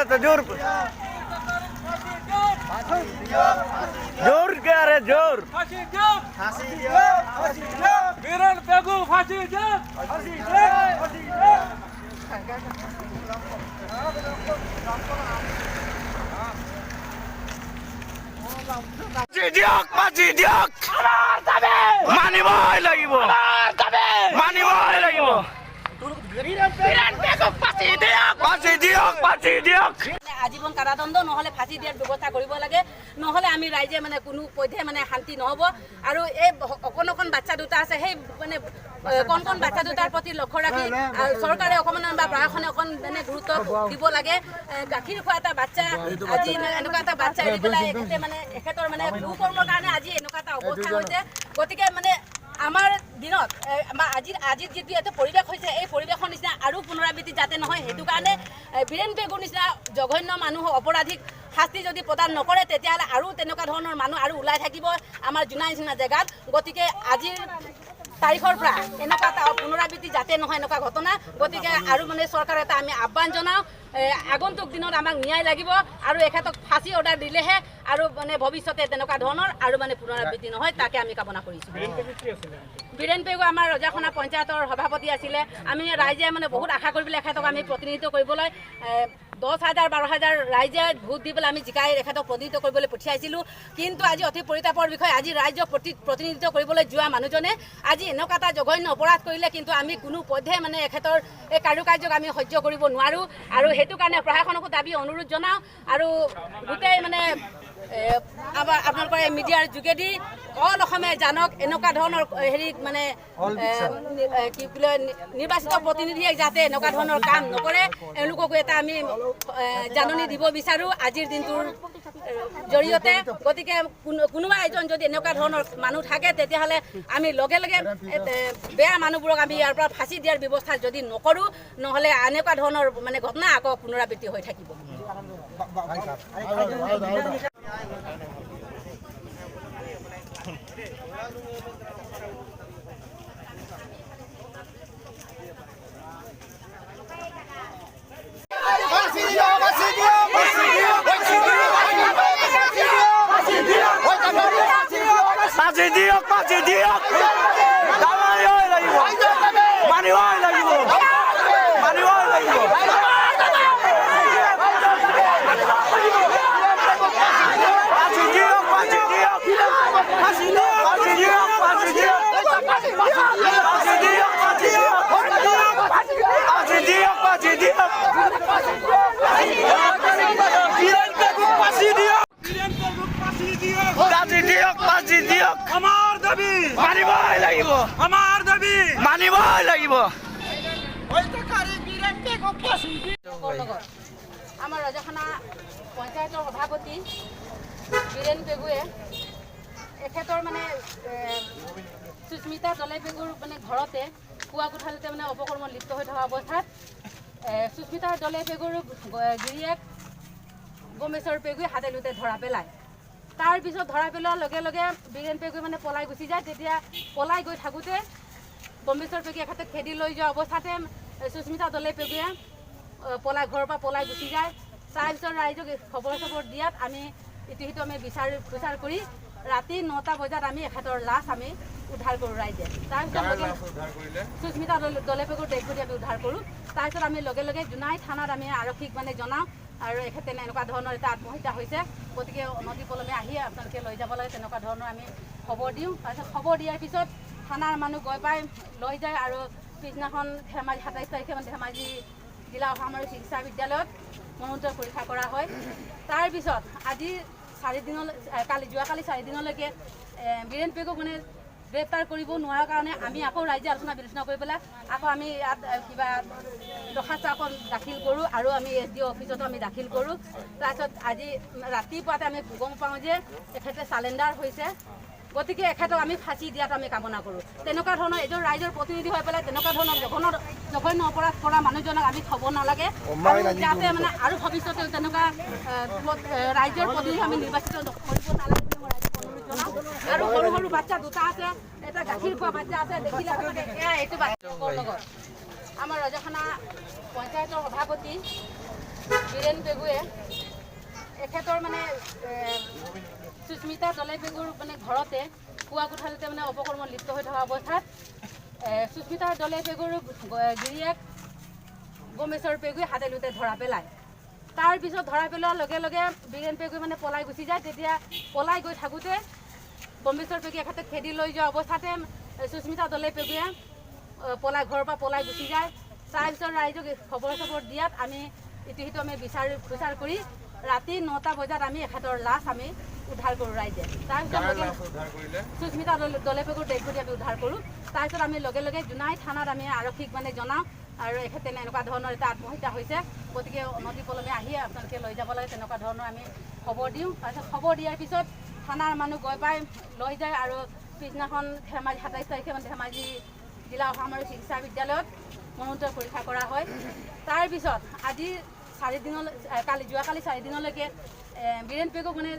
तो जोर जोर क्या रे जोर बीरेन पेगु फांसी दे ফাঁসি দিয়ক মানিবই লাগিব ফাঁসি দিয়ক আজীবন কাৰাদণ্ড নহলে ফাঁসি দিয়াৰ ব্যৱস্থা কৰিব লাগে নহলে আমি ৰাইজে মানে কোনো পধ্যে মানে শান্তি নহব আৰু এই অকণ বাচ্চা দুটা আছে সেই মানে কণ বাচ্চা দুটাৰ প্ৰতি লক্ষ্য ৰাখি চৰকাৰে অকণমান বা প্ৰশাসনে অকণ মানে গুৰুত্ব দিব লাগে গাখীৰ খোৱা এটা বাচ্চা আজি এনেকুৱা এটা বাচ্চা এৰি পেলাই এখেতে মানে এখেতৰ মানে কুকৰ্মৰ কাৰণে আজি এনেকুৱা এটা অৱস্থা হৈছে গতিকে মানে আমাৰ দিনত আজিৰ যিটো এটা পৰিৱেশ হৈছে এই পৰিৱেশৰ নিচিনা আৰু পুনৰাবৃত্তি যাতে নহয় সেইটো কাৰণে বীৰেন পেগুৰ নিচিনা জঘন্য মানুহ অপৰাধীক শাস্তি যদি প্ৰদান নকৰে তেতিয়াহ'লে আৰু তেনেকুৱা ধৰণৰ মানুহ আৰু ওলাই থাকিব আমাৰ জোনাই নিচিনা জেগাত গতিকে আজিৰ তাৰিখৰ পৰা এনেকুৱা এটা পুনৰাবৃত্তি যাতে নহয় এনেকুৱা ঘটনা গতিকে আৰু মানে চৰকাৰে এটা আমি আহ্বান জনাওঁ আগন্তুক দিনত আমাক ন্যায় লাগিব আৰু এখেতক ফাঁচি অৰ্ডাৰ দিলেহে আৰু মানে ভৱিষ্যতে তেনেকুৱা ধৰণৰ আৰু মানে পুনৰাবৃত্তি নহয় তাকে আমি কামনা কৰিছোঁ বীৰেন পেগু আমাৰ ৰজাখনা পঞ্চায়তৰ সভাপতি আছিলে আমি ৰাইজে মানে বহুত আশা কৰি পেলাই এখেতক আমি প্ৰতিনিধিত্ব কৰিবলৈ 10,000 12,000 ৰাইজে ভোট দি পেলাই আমি জিকাই এখেতক প্ৰতিনিধিত্ব কৰিবলৈ পঠিয়াইছিলোঁ কিন্তু আজি অতি পৰিতাপৰ বিষয় আজি ৰাইজক প্ৰতিনিধিত্ব কৰিবলৈ যোৱা মানুহজনে আজি এনেকুৱা এটা জঘন্য অপৰাধ কৰিলে কিন্তু আমি কোনো পধ্যে মানে এখেতৰ এই কাৰ্যক আমি সহ্য কৰিব নোৱাৰোঁ আৰু সেইটো কাৰণে প্ৰশাসনকো দাবী অনুৰোধ জনাওঁ আৰু গোটেই মানে আপোনালোকৰ মিডিয়াৰ যোগেদি অল অসমে জানক এনেকুৱা ধৰণৰ হেৰি মানে কি বোলে নিৰ্বাচিত প্ৰতিনিধিয়ে যাতে এনেকুৱা ধৰণৰ কাম নকৰে এওঁলোককো এটা আমি জাননী দিব বিচাৰোঁ আজিৰ দিনটোৰ জৰিয়তে গতিকে কোনোবা এজন যদি এনেকুৱা ধৰণৰ মানুহ থাকে তেতিয়াহ'লে আমি লগে লগে বেয়া মানুহবোৰক আমি ইয়াৰ পৰা ফাঁচি দিয়াৰ ব্যৱস্থা যদি নকৰোঁ নহ'লে এনেকুৱা ধৰণৰ মানে ঘটনা আকৌ পুনৰাবৃত্তি হৈ থাকিব ফাঁসি দিয়ক মানিবই লাগিব আমাৰ দাবি মানিবই লাগিব আমাৰ ৰজাখনা পঞ্চায়তৰ সভাপতি বীৰেন পেগুৱে এখেতৰ মানে সুস্মিতা দলে পেগুৰ মানে ঘৰতে পুৱা কোঠালিতে মানে অপকৰ্মত লিপ্ত হৈ থকা অৱস্থাত সুস্মিতা দলে পেগুৰ গিৰিয়েক গমেশ্বৰ পেগুৱে হাতে লোতে ধৰা পেলায় তাৰপিছত ধৰা পেলোৱাৰ লগে লগে বীৰেন পেগুৱে মানে পলাই গুচি যায় তেতিয়া পলাই গৈ থাকোঁতে গমেশ্বৰ পেগুৱে এখেতে খেদি লৈ যোৱা অৱস্থাতে সুস্মিতা দলে পেগুৱে ঘৰৰ পৰা পলাই গুচি যায় তাৰপিছত ৰাইজক খবৰ দিয়াত আমি ইতিহিত আমি বিচাৰ কৰি ৰাতি 9টা বজাত আমি এখেতৰ লাশ আমি উদ্ধাৰ কৰোঁ ৰাইজে তাৰপিছত সুস্মিতা দলে পেগুৰ ডেড বডি আমি উদ্ধাৰ কৰোঁ তাৰপিছত আমি লগে লগে জোনাই থানাত আমি আৰক্ষীক মানে জনাওঁ আৰু এখেতে এনেকুৱা ধৰণৰ এটা আত্মহত্যা হৈছে গতিকে অনতি পলমে আহি আপোনালোকে লৈ যাব লাগে তেনেকুৱা ধৰণৰ আমি খবৰ দিওঁ তাৰপিছত খবৰ দিয়াৰ পিছত থানাৰ মানুহ গৈ পাই লৈ যায় আৰু পিছদিনাখন ধেমাজি 27 তাৰিখে মানে ধেমাজি জিলা অসামৰিক চিকিৎসা বিদ্যালয়ত মৰণোত্তৰ পৰীক্ষা কৰা হয় তাৰপিছত আজি 4 দিনলৈ যোৱাকালি 4 দিনলৈকে বীৰেন পেগুক মানে গ্ৰেপ্তাৰ কৰিব নোৱাৰাৰ কাৰণে আমি আকৌ ৰাইজে আলোচনা বিলোচনা কৰি পেলাই আকৌ আমি ইয়াত কিবা দৰখাস্ত আকৌ দাখিল কৰোঁ আৰু আমি SDO অফিচতো আমি দাখিল কৰোঁ তাৰপিছত আজি ৰাতিপুৱাতে আমি গম পাওঁ যে এখেতে চালেণ্ডাৰ হৈছে গতিকে এখেতক আমি ফাঁচি দিয়াত আমি কামনা কৰোঁ তেনেকুৱা ধৰণৰ এজন ৰাইজৰ প্ৰতিনিধি হৈ পেলাই তেনেকুৱা ধৰণৰ জঘন্য অপৰাধ কৰা মানুহজনক আমি থ'ব নালাগে যাতে মানে আৰু ভৱিষ্যতে তেনেকুৱা ৰাইজৰ প্ৰতিনিধি আমি নিৰ্বাচিত কৰিব নালাগে আৰু সৰু বাচ্চা দুটা আছে এটা গাখীৰ খোৱা বাচ্চা আছে দেখিলে এইটো আমাৰ ৰজাখনা পঞ্চায়তৰ সভাপতি বীৰেণ পেগুৱে এখেতৰ মানে সুস্মিতা দলে পেগুৰ মানে ঘৰতে পুৱা কোঠালিতে মানে অপকৰ্মত লিপ্ত হৈ থকা অৱস্থাত সুস্মিতা দলে পেগুৰ গিৰিয়েক গমেশ্বৰ পেগুৱে হাতে লোতে ধৰা পেলায়। তাৰপিছত ধৰা পেলোৱাৰ লগে লগে বীৰেণ পেগুৱে মানে পলাই গুচি যায়। তেতিয়া পলাই গৈ থাকোঁতে গমেশ্বৰ পেগুৱে এখেতে খেদি লৈ যোৱা অৱস্থাতে সুস্মিতা দলে পেগুৱে ঘৰৰ পৰা পলাই গুচি যায়। তাৰপিছত ৰাইজক খবৰ চবৰ দিয়াত আমি ইটো সিটো আমি বিচাৰ কৰি ৰাতি 9টা বজাত আমি এখেতৰ লাশ আমি উদ্ধাৰ কৰোঁ ৰাইজে। তাৰপিছত সুস্মিতা দলে পেগুৰ ডেড বডি আমি উদ্ধাৰ কৰোঁ। তাৰপিছত আমি লগে লগে জোনাই থানাত আমি আৰক্ষীক মানে জনাওঁ আৰু এখেতে এনেকুৱা ধৰণৰ এটা আত্মহত্যা হৈছে, গতিকে অনতি পলমে আহি আপোনালোকে লৈ যাব লাগে, তেনেকুৱা ধৰণৰ আমি খবৰ দিওঁ। তাৰপিছত খবৰ দিয়াৰ পিছত থানাৰ মানুহ গৈ পাই লৈ যায় আৰু পিছদিনাখন ধেমাজি 27 তাৰিখে মানে ধেমাজি জিলা অসামৰিক চিকিৎসা বিদ্যালয়ত মৰণোত্তৰ পৰীক্ষা কৰা হয়। তাৰপিছত আজি যোৱাকালি 4 দিনলৈকে বীৰেণ পেগুক মানে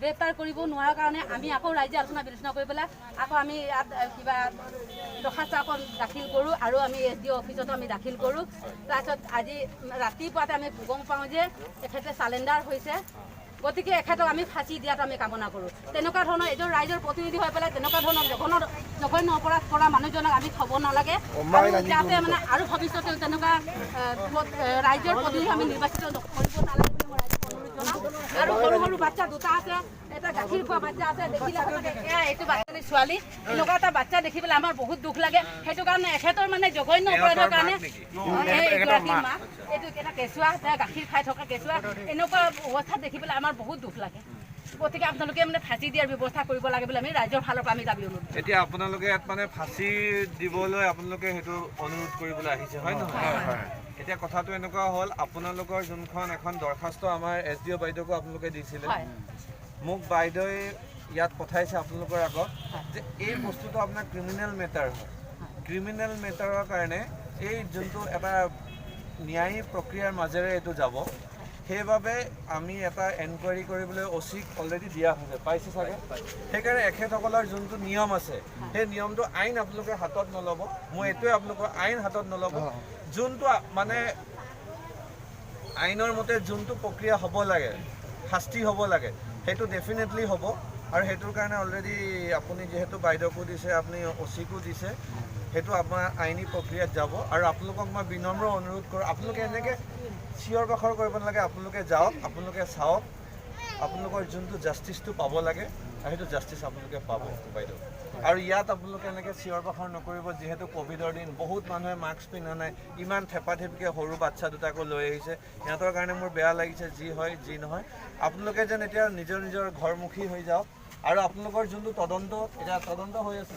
গ্ৰেপ্তাৰ কৰিব নোৱাৰাৰ কাৰণে আমি আকৌ ৰাইজে আলোচনা বিলোচনা কৰি পেলাই আকৌ আমি ইয়াত কিবা দৰখাস্ত আকৌ দাখিল কৰোঁ আৰু আমি SDO অফিচতো আমি দাখিল কৰোঁ। তাৰপিছত আজি ৰাতিপুৱাতে আমি গম পাওঁ যে এখেতে চালেণ্ডাৰ হৈছে, গতিকে এখেতক আমি ফাঁচি দিয়াটো আমি কামনা কৰোঁ। তেনেকুৱা ধৰণৰ এজন ৰাইজৰ প্ৰতিনিধি হৈ পেলাই তেনেকুৱা ধৰণৰ জঘন্য অপৰাধ কৰা মানুহজনক আমি থ'ব নালাগে, যাতে মানে আৰু ভৱিষ্যতে তেনেকুৱা ৰাইজৰ প্ৰতিনিধি আমি নিৰ্বাচিত কৰিব নালাগে বুলি মই ৰাইজক অনুৰোধ জনাওঁ। আৰু সৰু সৰু বাচ্চা দুটা আছে, এটা গাখীৰ খোৱা বাচ্চা আছে, দেখিলে এইটো বাচ্চাজনী ছোৱালী, এনেকুৱা এটা বাচ্চা দেখি পেলাই আমাৰ বহুত দুখ লাগে। সেইটো কাৰণে এখেতৰ মানে জঘন্য অপৰাধৰ কাৰণে এইগৰাকী মাক, এইটো এটা কেঁচুৱা, গাখীৰ খাই থকা কেঁচুৱা, এনেকুৱা অৱস্থাত দেখি পেলাই আমাৰ বহুত দুখ লাগে। গতিকে আপোনালোকে মানে ফাঁচি দিয়াৰ ব্যৱস্থা কৰিব লাগে বুলি আমি ৰাইজৰ ফালৰ পৰা আমি দাবী অনুৰোধ। এতিয়া আপোনালোকে ইয়াত মানে ফাঁচি দিবলৈ আপোনালোকে সেইটো অনুৰোধ কৰিবলৈ আহিছে, হয় নহয়? এতিয়া কথাটো এনেকুৱা হ'ল, আপোনালোকৰ যোনখন এখন দৰখাস্ত আমাৰ SDO বাইদেউকো আপোনালোকে দিছিলে, মোক বাইদেৱে ইয়াত পঠাইছে আপোনালোকৰ আগত যে এই বস্তুটো আপোনাৰ ক্ৰিমিনেল মেটাৰ হয়। ক্ৰিমিনেল মেটাৰৰ কাৰণে এই যোনটো এটা ন্যায়িক প্ৰক্ৰিয়াৰ মাজেৰে এইটো যাব, সেইবাবে আমি এটা এনকুৱাৰী কৰিবলৈ OC-ক অলৰেডি দিয়া হৈছে, পাইছে চাগে। সেইকাৰণে এখেতসকলৰ যোনটো নিয়ম আছে সেই নিয়মটো আইন আপোনালোকে হাতত নল'ব। মই এইটোৱে আপোনালোকৰ আইন হাতত নল'ব, যোনটো মানে আইনৰ মতে যোনটো প্ৰক্ৰিয়া হ'ব লাগে, শাস্তি হ'ব লাগে, সেইটো ডেফিনেটলি হ'ব। আৰু সেইটোৰ কাৰণে অলৰেডি আপুনি যিহেতু বাইদেউকো দিছে, আপুনি OC-কো দিছে, সেইটো আপোনাৰ আইনী প্ৰক্ৰিয়াত যাব। আৰু আপোনালোকক মই বিনম্ৰ অনুৰোধ কৰোঁ, আপোনালোকে এনেকৈ চিঞৰ বাখৰ কৰিব নালাগে, আপোনালোকে যাওক, আপোনালোকে চাওক, আপোনালোকৰ যোনটো জাষ্টিছটো পাব লাগে সেইটো জাষ্টিছ আপোনালোকে পাব বাইদেউ। আৰু ইয়াত আপোনালোকে এনেকৈ চিঞৰ বাখৰ নকৰিব, যিহেতু ক'ভিডৰ দিন, বহুত মানুহে মাস্ক পিন্ধা নাই, ইমান থেপাথেপিকৈ সৰু বাচ্চা দুটাকো লৈ আহিছে, সিহঁতৰ কাৰণে মোৰ বেয়া লাগিছে। যি হয় যি নহয়, আপোনালোকে যেন এতিয়া নিজৰ নিজৰ ঘৰমুখী হৈ যাওক। আৰু আপোনালোকৰ যোনটো তদন্ত, এতিয়া তদন্ত হৈ আছে,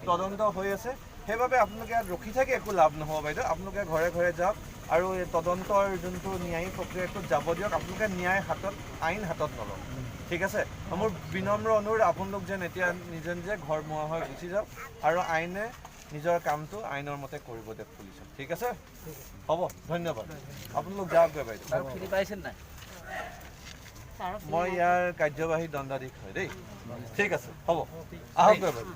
তদন্ত হৈ আছে, সেইবাবে আপোনালোকে ইয়াত ৰখি থাকি একো লাভ নহ'ব বাইদেউ। আপোনালোকে ঘৰে ঘৰে যাওক আৰু এই তদন্তৰ যোনটো ন্যায়িক প্ৰক্ৰিয়াটোত যাব দিয়ক। আপোনালোকে ন্যায় হাতত, আইন হাতত নলওক, ঠিক আছে? মোৰ বিনম্ৰ অনুৰোধ, আপোনালোক যেন এতিয়া নিজে নিজে ঘৰমুৱা হৈ গুচি যাওক আৰু আইনে নিজৰ কামটো আইনৰ মতে কৰিব দিয়ক পুলিচক, ঠিক আছে? হ'ব, ধন্যবাদ। আপোনালোক যাওকগৈ বাইদেউ। মই ইয়াৰ কাৰ্যবাহী দণ্ডাধীশ হয় দেই, ঠিক আছে, হ'ব, আহকগৈ বাইদেউ।